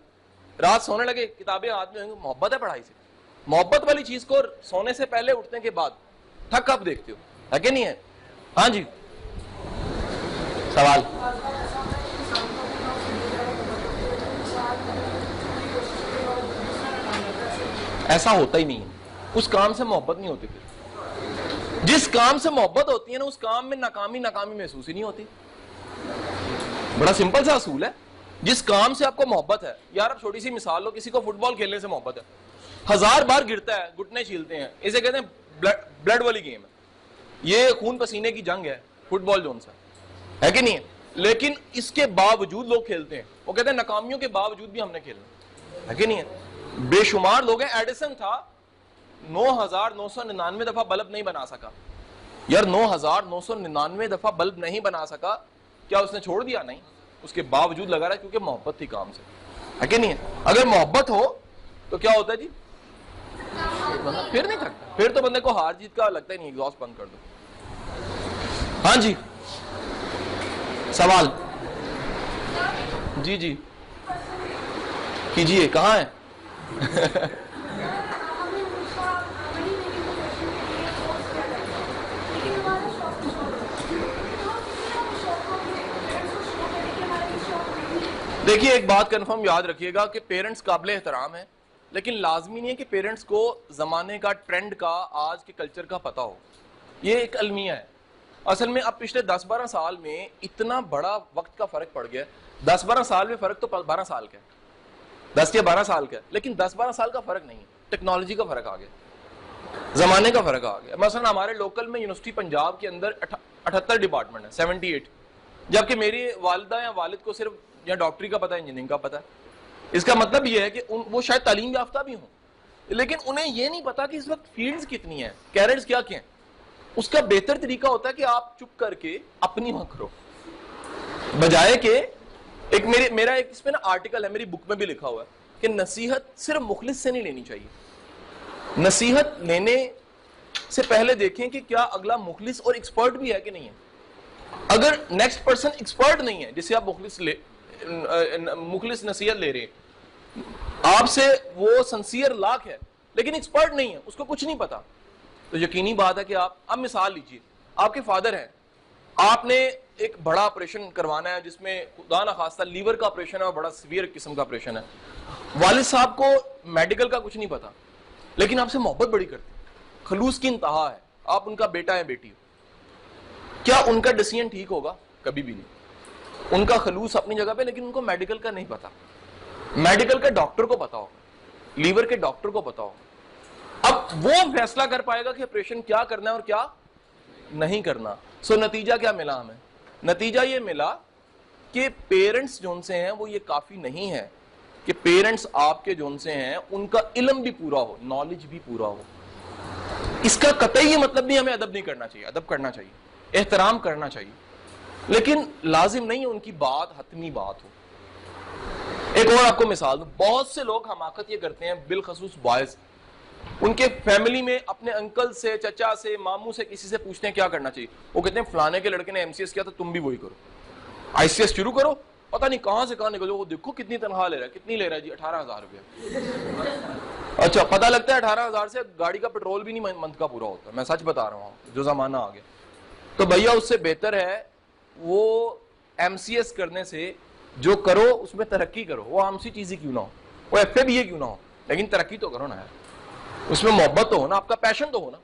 رات سونے لگے کتابیں ہاتھ میں ہوں گی, محبت ہے پڑھائی سے. محبت والی چیز کو سونے سے پہلے اٹھنے کے بعد تھک آپ دیکھتے ہو, ہے کہ نہیں ہے؟ ہاں جی, سوال. ایسا ہوتا ہی نہیں ہے, اس کام سے محبت نہیں ہوتی. پھر جس کام سے محبت ہوتی ہے نا, اس کام میں ناکامی محسوس ہی نہیں ہوتی. بڑا سمپل سا اصول ہے. جس کام سے آپ کو محبت ہے, یار اب چھوٹی سی مثال لو, کسی کو فٹ بال کھیلنے سے محبت ہے, 1000 بار گرتا ہے, گھٹنے چھیلتے ہیں, اسے کہتے ہیں بلڈ والی گیم ہے, یہ خون پسینے کی جنگ ہے فٹ بال جون سا, ہے کہ نہیں ہے؟ لیکن اس کے باوجود لوگ کھیلتے ہیں, وہ کہتے ہیں ناکامیوں کے باوجود بھی ہم نے کھیلنا, ہے کہ نہیں ہے؟ بے شمار لوگ ہیں. ایڈیسن تھا 9999 دفعہ بلب نہیں بنا سکا. یار 9999 دفعہ بلب نہیں بنا سکا, کیا اس نے چھوڑ دیا؟ نہیں, اس کے باوجود لگا رہا, کیونکہ محبت تھی کام سے, ہے کہ نہیں ہے؟ اگر محبت ہو تو کیا ہوتا ہے جی؟ پھر نہیں تھکتا, پھر تو بندے کو ہار جیت کا لگتا ہی نہیں, ایگزاسٹ بند کر دو. ہاں جی, سوال جی جی کیجیے. کہاں ہے؟ دیکھیے ایک بات کنفرم یاد رکھیے گا کہ پیرنٹس قابل احترام ہیں, لیکن لازمی نہیں ہے کہ پیرنٹس کو زمانے کا, ٹرینڈ کا, آج کے کلچر کا پتہ ہو. یہ ایک المیہ ہے. اصل میں اب پچھلے 10-12 سال میں اتنا بڑا وقت کا فرق پڑ گیا. 10-12 سال میں فرق تو 12 سال کا ہے, 10 یا 12 سال کا ہے, لیکن 10-12 سال کا فرق نہیں ہے. ٹیکنالوجی کا فرق آ گیا, زمانے کا فرق آ گیا. مثلا ہمارے لوکل میں یونیورسٹی پنجاب کے اندر 78 ڈپارٹمنٹ ہیں, 78, جبکہ میری والدہ یا والد کو صرف یا ڈاکٹری کا پتہ ہے, انجینئرنگ کا پتہ ہے. اس کا مطلب یہ ہے کہ وہ شاید تعلیم یافتہ بھی ہوں, لیکن انہیں یہ نہیں پتا کہ اس وقت فیلڈز کتنی ہیں, کیریئرز کیا کیا ہیں. اس کا بہتر طریقہ ہوتا ہے کہ آپ چپ کر کے اپنی وہاں کرو, بجائے کہ ایک میرا ایک اس میں نا آرٹیکل ہے, میری بک میں بھی لکھا ہوا ہے کہ نصیحت صرف مخلص سے نہیں لینی چاہیے. نصیحت لینے سے پہلے دیکھیں کہ کیا اگلا مخلص اور ایکسپرٹ بھی ہے کہ نہیں ہے. اگر نیکسٹ پرسن ایکسپرٹ نہیں ہے جسے آپ مخلص نصیحت لے رہے ہیں, آپ سے وہ سنسیئر لاکھ ہے لیکن ایکسپرٹ نہیں ہے, اس کو کچھ نہیں پتا, تو یقینی بات ہے کہ اب مثال لیجیے, آپ کے فادر ہیں, آپ نے ایک بڑا آپریشن کروانا ہے جس میں خدا نخواستہ لیور کا آپریشن ہے اور بڑا سیویئر قسم کا آپریشن ہے. والد صاحب کو میڈیکل کا کچھ نہیں پتا, لیکن آپ سے محبت بڑی کرتے, خلوص کی انتہا ہے, آپ ان کا بیٹا ہے, بیٹی ہو. کیا ان کا ڈیسیژن ٹھیک ہوگا؟ کبھی بھی نہیں. ان کا خلوص اپنی جگہ پہ, لیکن ان کو میڈیکل کا نہیں پتا. میڈیکل کے ڈاکٹر کو پتا ہو, لیور کے ڈاکٹر کو پتا ہو, اب وہ فیصلہ کر پائے گا کہ آپریشن کیا کرنا ہے اور کیا نہیں کرنا. سو نتیجہ کیا ملا ہمیں؟ نتیجہ یہ ملا کہ پیرنٹس جو ان سے ہیں وہ یہ کافی نہیں ہے کہ پیرنٹس آپ کے جو ان سے ہیں ان کا علم بھی پورا ہو, نالج بھی پورا ہو. اس کا قطعی یہ مطلب نہیں ہمیں ادب نہیں کرنا چاہیے, ادب کرنا چاہیے, احترام کرنا چاہیے, لیکن لازم نہیں ہے ان کی بات حتمی بات ہو. ایک اور آپ کو مثال دوں, بہت سے لوگ حماقت یہ کرتے ہیں, بالخصوص بوائز, ان کے فیملی میں اپنے انکل سے, چچا سے, ماموں سے, کسی سے پوچھتے ہیں کیا کرنا چاہیے. وہ کہتے ہیں فلانے کے لڑکے نے MCS کیا تھا, تم بھی وہی کرو, ICS شروع کرو, پتہ نہیں کہاں سے کہاں نکلو, وہ دیکھو کتنی تنخواہ لے رہا ہے, کتنی لے رہا ہے جی 18,000 روپیہ. اچھا پتہ لگتا ہے 18,000 سے گاڑی کا پیٹرول بھی نہیں منتھ کا پورا ہوتا. میں سچ بتا رہا ہوں, جو زمانہ آ گیا. تو بھیا اس سے بہتر ہے وہ MCS کرنے سے جو کرو اس میں ترقی کرو, وہ عام سی چیز ہی کیوں نہ ہو, وہ FA کیوں نہ ہو, لیکن ترقی تو کرو نا یار, اس میں محبت تو ہو نا, آپ کا پیشن تو ہو نا.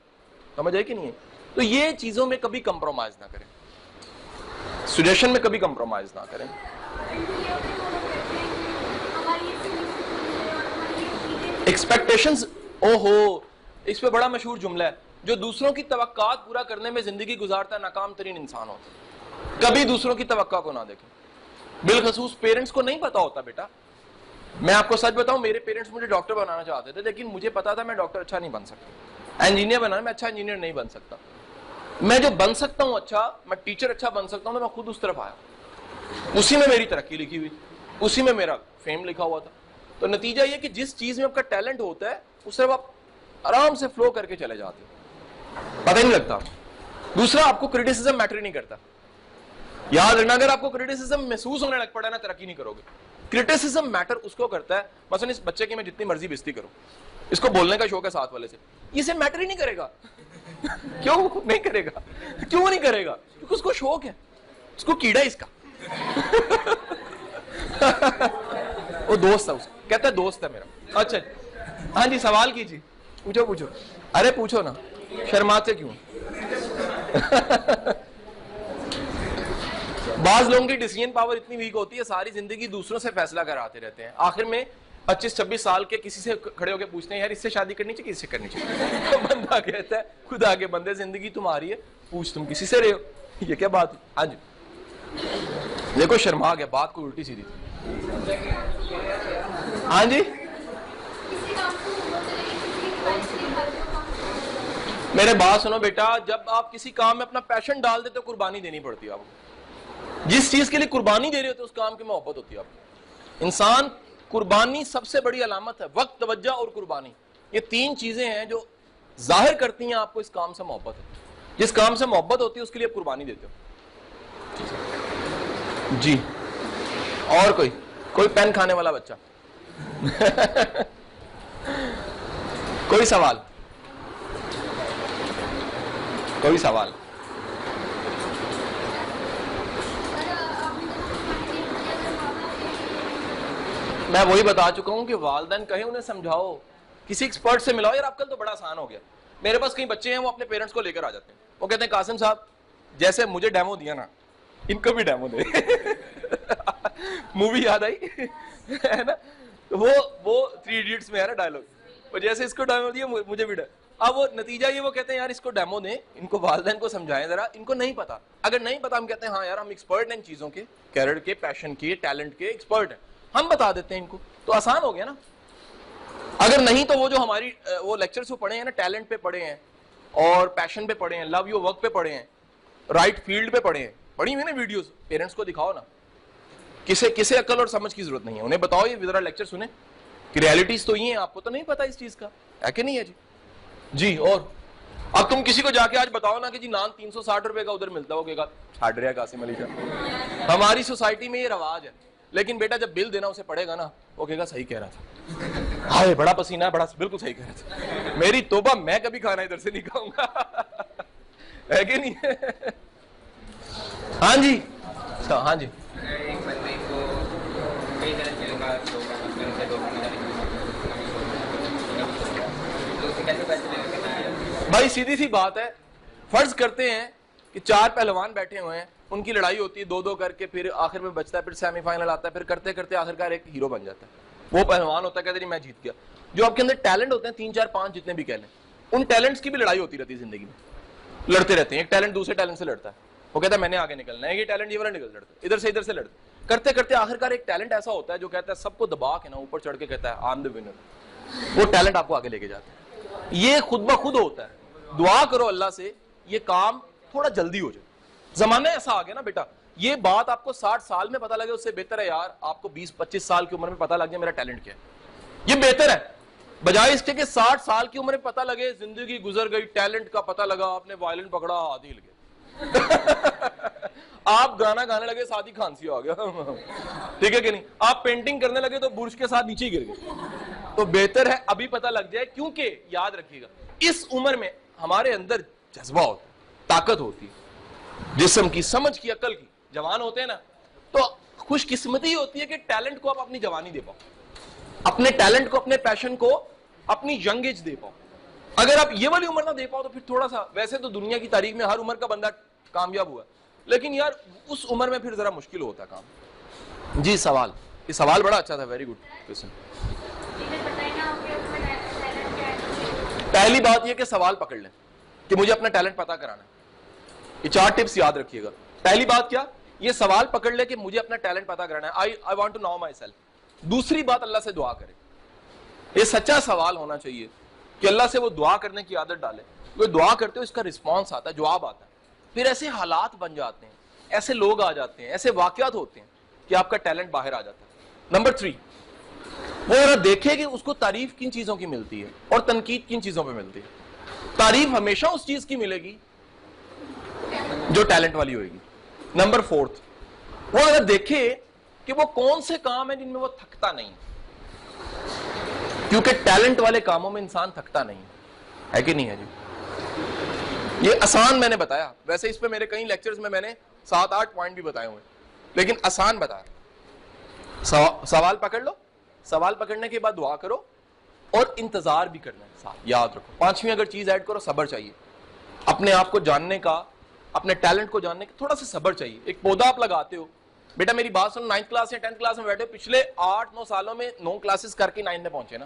سمجھ آئی کہ نہیں ہے؟ تو یہ چیزوں میں کبھی کمپرومائز نہ کریں, سجیشن میں کبھی کمپرومائز نہ کریں. ایکسپیکٹیشنز, اوہو, اس پہ بڑا مشہور جملہ ہے, جو دوسروں کی توقعات پورا کرنے میں زندگی گزارتا ہے ناکام ترین انسان ہوتا ہے. کبھی دوسروں کی توقع کو نہ دیکھیں. بالخصوص پیرنٹس کو نہیں پتا ہوتا بیٹا. میں آپ کو سچ بتاؤں, میرے پیرنٹس مجھے ڈاکٹر بنانا چاہتے تھے, لیکن مجھے پتا تھا میں ڈاکٹر اچھا نہیں بن سکتا. انجینئر بنانا, میں اچھا انجینئر نہیں بن سکتا. میں جو بن سکتا ہوں اچھا, میں ٹیچر اچھا بن سکتا ہوں, تو میں خود اس طرف آیا. اسی میں میری ترقی لکھی ہوئی, اسی میں میرا فیم لکھا ہوا تھا. تو نتیجہ یہ کہ جس چیز میں آپ کا ٹیلنٹ ہوتا ہے اس طرف آپ آرام سے فلو کر کے چلے جاتے ہیں, پتہ نہیں لگتا. دوسرا, آپ کو کریٹیسزم میٹر نہیں کرتا. یاد رکھنا, اگر آپ کو کریٹیسزم محسوس ہونے لگ پڑا نا, ترقی نہیں کرو گے. کریٹیسزم میٹر اس کو کرتا ہے, مثلا اس بچے کی میں جتنی مرضی بےزتی کروں, اس کو بولنے کا شوق ہے ساتھ والے سے, اسے میٹر ہی نہیں کرے گا. کیوں نہیں کرے گا؟ کیوں نہیں کرے گا؟ کیونکہ اس کو شوق ہے, اس کو کیڑا ہے اس کا. وہ دوست ہے, اس کہتا ہے دوست ہے میرا. اچھا ہاں جی, سوال کیجیے, پوچھو. ارے پوچھو نا, شرماتے کیوں؟ بعض لوگوں کی ڈیسیژن پاور اتنی ویک ہوتی ہے, ساری زندگی دوسروں سے فیصلہ کراتے رہتے ہیں. آخر میں 25-26 سال کے کسی سے کھڑے ہو کے پوچھتے ہیں یار اس سے شادی کرنی چاہیے, کس سے کرنی چاہیے؟ تو بندہ کہتا ہے خدا کے بندے, زندگی تمہاری ہے, پوچھ تم کسی سے رہے ہو. یہ کیا بات ہے؟ ہاں جی, دیکھو شرما گیا, بات کو الٹی سیدھی. ہاں جی, میرے بات سنو بیٹا, جب آپ کسی کام میں اپنا پیشن ڈال دیتے تو قربانی دینی پڑتی ہے آپ کو. جس چیز کے لیے قربانی دے رہے ہوتے اس کام کی محبت ہوتی ہے آپ کو. انسان, قربانی سب سے بڑی علامت ہے, وقت, توجہ اور قربانی. یہ 3 چیزیں ہیں جو ظاہر کرتی ہیں آپ کو اس کام سے محبت ہے. جس کام سے محبت ہوتی ہے اس کے لیے قربانی دیتے ہو. جی, اور کوئی پین کھانے والا بچہ؟ کوئی سوال؟ میں وہی بتا چکا ہوں کہ والدین کہیں انہیں سمجھاؤ, کسی ایکسپرٹ سے ملاؤ. یار آج کل تو بڑا آسان ہو گیا. میرے پاس کئی بچے ہیں, وہ اپنے پیرنٹس کو لے کر آ جاتے ہیں, وہ کہتے ہیں قاسم صاحب جیسے مجھے ڈیمو دیا نا, ان کو بھی ڈیمو دے. مووی یاد آئی ہے نا, وہ 3 ایڈیٹس میں ہے نا ڈائلوگ, وہ جیسے اس کو ڈیمو دیا مجھے بھی اب وہ نتیجہ یہ, وہ کہتے ہیں یار اس کو ڈیمو دیں, ان کو والدین کو سمجھائیں ذرا, ان کو نہیں پتا. اگر نہیں پتا ہم کہتے ہیں ہاں یار ہم ایکسپرٹ ہیں ان چیزوں کے, کیریئر کے, پیشن کے, ٹیلنٹ کے ایکسپرٹ ہیں, ہم بتا دیتے ہیں ان کو, تو آسان ہو گیا نا. اگر نہیں تو وہ جو ہماری وہ لیکچرز وہ پڑھے ہیں نا, ٹیلنٹ پہ پڑھے ہیں اور پیشن پہ پڑھے ہیں, لو یور ورک پہ پڑھے ہیں, رائٹ فیلڈ پہ پڑھے ہیں, پڑھی ہوئی نا ویڈیوز, پیرنٹس کو دکھاؤ نا. کسے عقل اور سمجھ کی ضرورت نہیں ہے, انہیں بتاؤ یہ ذرا لیکچر سنیں کہ ریالٹیز تو یہ ہیں, آپ کو تو نہیں پتا اس چیز کا ہے کہ نہیں ہے. جی اور اب تم کسی کو جا کے آج بتاؤ نا کہ جی نان 360 روپے کا ادھر ملتا ہو, کہ چھاڑ رہا ہے قاسم علی کا. ہماری سوسائٹی میں یہ رواج ہے, لیکن بیٹا جب بل دینا اسے پڑے گا نا, وہ کہے گا صحیح کہہ رہا تھا, ہائے بڑا پسینہ ہے, بڑا بالکل صحیح کہہ رہا تھا, میری توبہ, میں کبھی کھانا ادھر سے نہیں کھاؤں گا, ہے کہ نہیں. ہاں جی, ہاں جی. بھائی سیدھی سی بات ہے, فرض کرتے ہیں کہ 4 پہلوان بیٹھے ہوئے ہیں, ان کی لڑائی ہوتی ہے 2-2 کر کے, پھر آخر میں بچتا ہے, پھر سیمی فائنل آتا ہے, پھر کرتے کرتے آخرکار ایک ہیرو بن جاتا ہے. وہ پہلوان ہوتا ہے, کہتے ہیں میں جیت گیا. جو آپ کے اندر ٹیلنٹ ہوتے ہیں 3-4-5 جتنے بھی کہہ لیں, ان ٹیلنٹس کی بھی لڑائی ہوتی رہتی ہے زندگی میں, لڑتے رہتے ہیں. ایک ٹیلنٹ دوسرے ٹیلنٹ سے لڑتا ہے, وہ کہتا ہے میں نے آگے نکلنا ہے, یہ ٹیلنٹ یہ والا نکل لڑتا ہے, ادھر سے لڑتے کرتے کرتے آخرکار ایک ٹیلنٹ ایسا ہوتا ہے جو کہتا ہے سب کو دبا کے نا اوپر چڑھ کے کہتا ہے آئی ایم دی ونر. وہ ٹیلنٹ آپ کو آگے لے کے جاتا ہے. یہ خود بخود ہوتا ہے. دعا کرو اللہ سے یہ کام تھوڑا جلدی ہو جائے. زمانہ ایسا آ گیا نا بیٹا, یہ بات آپ کو 60 سال میں پتہ لگے اس سے بہتر ہے یار آپ کو 20-25 سال کی عمر میں پتہ لگ جائے میرا ٹیلنٹ کیا ہے. یہ بہتر ہے بجائے اس کے کہ 60 سال کی عمر میں پتہ لگے زندگی گزر گئی, ٹیلنٹ کا پتہ لگا, آپ نے وائلن پکڑا ہاتھ ہل گیا. آپ گانا گانے لگے ساتھ ہی کھانسی آ گیا. ٹھیک ہے کہ نہیں, آپ پینٹنگ کرنے لگے تو برش کے ساتھ نیچے گر گئے. تو بہتر ہے ابھی پتہ لگ جائے, کیونکہ یاد رکھیے گا اس عمر میں ہمارے اندر جذبہ ہوتا ہے, طاقت ہوتی ہے, جسم کی, سمجھ کی, عقل کی. جوان ہوتے ہیں نا تو خوش قسمتی ہوتی ہے کہ ٹیلنٹ کو آپ اپنی جوانی دے پاؤ, اپنے ٹیلنٹ کو, اپنے پیشن کو اپنی ینگ ایج دے پاؤ. اگر آپ یہ والی عمر نہ دے پاؤ تو پھر تھوڑا سا, ویسے تو دنیا کی تاریخ میں ہر عمر کا بندہ کامیاب ہوا, لیکن یار اس عمر میں پھر ذرا مشکل ہوتا ہے کام. جی سوال, یہ سوال بڑا اچھا تھا, ویری گڈ کوسچن. پہلی بات یہ کہ سوال پکڑ لیں کہ مجھے اپنا ٹیلنٹ پتا کرانا ہے. یہ 4 ٹپس یاد رکھیے گا. پہلی بات کیا, یہ سوال پکڑ لے کہ مجھے اپنا ٹیلنٹ پتا کرانا ہے, I want to know myself. دوسری بات اللہ سے دعا کرے. یہ سچا سوال ہونا چاہیے کہ اللہ سے وہ دعا کرنے کی عادت ڈالے. وہ دعا کرتے ہو اس کا رسپانس آتا ہے, جواب آتا ہے, پھر ایسے حالات بن جاتے ہیں, ایسے لوگ آ جاتے ہیں, ایسے واقعات ہوتے ہیں کہ آپ کا ٹیلنٹ باہر آ جاتا ہے. نمبر 3, وہ ذرا دیکھے کہ اس کو تعریف کن چیزوں کی ملتی ہے اور تنقید کن چیزوں پہ ملتی ہے. تعریف ہمیشہ اس چیز کی ملے گی جو ٹیلنٹ والی ہوئے گی. نمبر 4, وہ اگر دیکھے کہ وہ کون سے کام ہیں جن میں وہ تھکتا نہیں, کیونکہ ٹیلنٹ والے کاموں میں انسان تھکتا نہیں ہے کہ نہیں ہے. جی یہ آسان میں نے بتایا, ویسے اس پہ میرے کئی لیکچرز میں نے 7-8 پوائنٹ بھی بتائے ہوئے, لیکن آسان بتایا. سوال پکڑ لو, سوال پکڑنے کے بعد دعا کرو اور انتظار بھی کرنا ہے ساتھ. یاد رکھو 5ویں اگر چیز ایڈ کرو, صبر چاہیے. اپنے آپ کو جاننے کا, اپنے ٹیلنٹ کو جاننے کا تھوڑا سا صبر چاہیے. ایک پودا آپ لگاتے ہو, بیٹا میری بات سنو, 9th کلاس یا 10th کلاس میں بیٹھے, پچھلے 8-9 سالوں میں 9 کلاسز کر کے 9 میں پہنچے نا,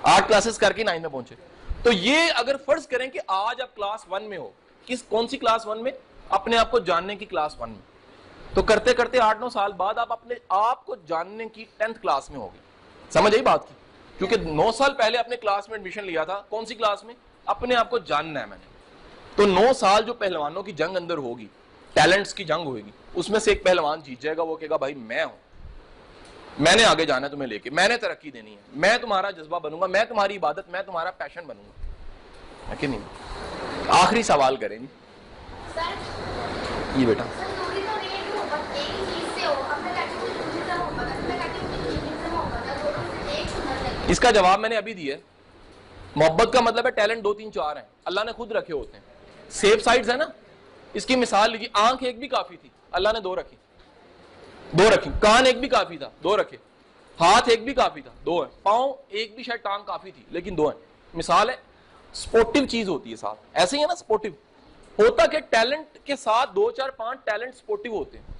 8 کلاسز کر کے 9 میں پہنچے. تو یہ اگر فرض کریں کہ آج آپ کلاس 1 میں ہو, کون سی کلاس 1 میں, اپنے آپ کو جاننے کی کلاس 1 میں, تو کرتے کرتے 8-9 سال بعد آپ اپنے آپ کو جاننے کی 10th کلاس میں ہوگی. سمجھ آئی بات کی, کیونکہ 9 سال پہلے اپنے کلاس میں ایڈمیشن لیا تھا, کون سی کلاس میں, اپنے آپ کو جاننا ہے میں نے. تو 9 سال جو پہلوانوں کی جنگ اندر ہوگی, ٹیلنٹس کی جنگ ہوگی, اس میں سے ایک پہلوان جیت جائے گا, وہ کہے گا بھائی میں ہوں, میں نے آگے جانا ہے تمہیں لے کے, میں نے ترقی دینی ہے, میں تمہارا جذبہ بنوں گا, میں تمہاری عبادت, میں تمہارا پیشن بنوں گا, ہے کہ نہیں. آخری سوال کریں گے یہ بیٹا. اس کا جواب میں نے ابھی دیا ہے. محبت کا مطلب ہے ٹیلنٹ 2-3-4 ہیں, اللہ نے خود رکھے ہوتے ہیں. سیف سائڈز ہے نا, اس کی مثال لیجیے, آنکھ ایک بھی کافی تھی, اللہ نے 2 رکھی, 2 رکھی. کان ایک بھی کافی تھا, 2 رکھے. ہاتھ ایک بھی کافی تھا, 2 ہیں. پاؤں ایک بھی شاید ٹانگ کافی تھی, لیکن 2 ہیں. مثال ہے, سپورٹیو چیز ہوتی ہے ساتھ, ایسے ہی ہے نا سپورٹیو. ہوتا کہ ٹیلنٹ کے ساتھ 2-4-5 ٹیلنٹ سپورٹیو ہوتے ہیں.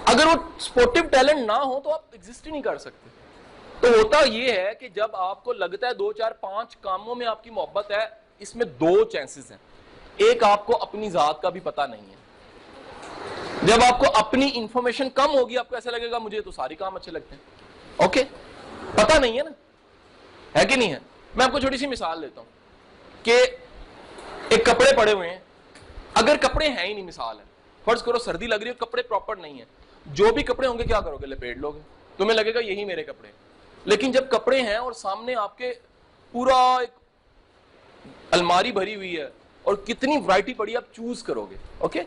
اگر وہ سپورٹیو ٹیلنٹ نہ ہو تو آپ ایگزسٹ ہی نہیں کر سکتے. تو ہوتا یہ ہے کہ جب آپ کو لگتا ہے 2-4-5 کاموں میں آپ کی محبت ہے, اس میں 2 چانسز ہیں. ایک, آپ کو اپنی ذات کا بھی پتہ نہیں ہے. جب آپ کو اپنی انفارمیشن کم ہوگی, آپ کو ایسا لگے گا مجھے تو ساری کام اچھے لگتے ہیں. اوکے, پتہ نہیں ہے نا, ہے کہ نہیں ہے. میں آپ کو چھوٹی سی مثال دیتا ہوں کہ ایک کپڑے پڑے ہوئے ہیں, اگر کپڑے ہیں ہی نہیں, مثال ہے, فرض کرو سردی لگ رہی ہے, کپڑے پراپر نہیں ہیں, جو بھی کپڑے ہوں گے کیا کرو گے, لپیٹ لو گے, تمہیں لگے گا یہی میرے کپڑے. لیکن جب کپڑے ہیں اور سامنے آپ کے پورا ایک الماری بھری ہوئی ہے اور کتنی ورائٹی پڑی, آپ چوز کرو گے. اوکے,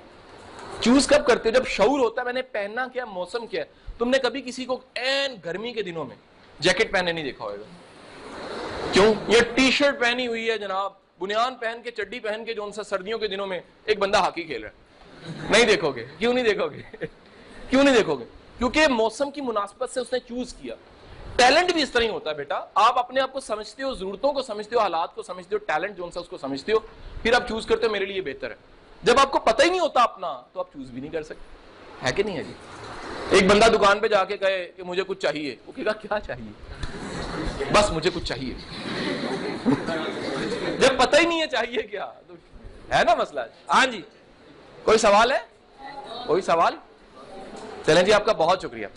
چوز کب کرتے ہو, جب شعور ہوتا ہے میں نے پہننا کیا, موسم کیا ہے. تم نے کبھی کسی کو این گرمی کے دنوں میں جیکٹ پہنے نہیں دیکھا ہوگا, کیوں, یہ ٹی شرٹ پہنی ہوئی ہے جناب, بنیان پہن کے, چڈی پہن کے, جو ان سے سردیوں کے دنوں میں ایک بندہ ہاکی کھیل رہا ہے, نہیں دیکھو گے. کیوں نہیں دیکھو گے, کیوں نہیں دیکھو گے, کیونکہ موسم کی مناسبت سے اس نے چوز کیا. ٹیلنٹ بھی اس طرح ہی ہوتا ہے بیٹا, آپ اپنے آپ کو سمجھتے ہو, ضرورتوں کو سمجھتے ہو, حالات کو سمجھتے ہو, ٹیلنٹ جو ان سے اس کو سمجھتے ہو, پھر آپ چوز کرتے ہو میرے لیے بہتر ہے. جب آپ کو پتہ ہی نہیں ہوتا اپنا تو آپ چوز بھی نہیں کر سکتے، ہے کہ نہیں ہے جی؟ ایک بندہ دکان پہ جا کے کہے کہ مجھے کچھ چاہیے، وہ کہے گا کیا چاہیے؟ بس مجھے کچھ چاہیے، جب پتہ ہی نہیں ہے چاہیے کیا، تو ہے نا مسئلہ۔ ہاں جی، کوئی سوال ہے؟ کوئی سوال؟ چلیں جی، آپ کا بہت شکریہ۔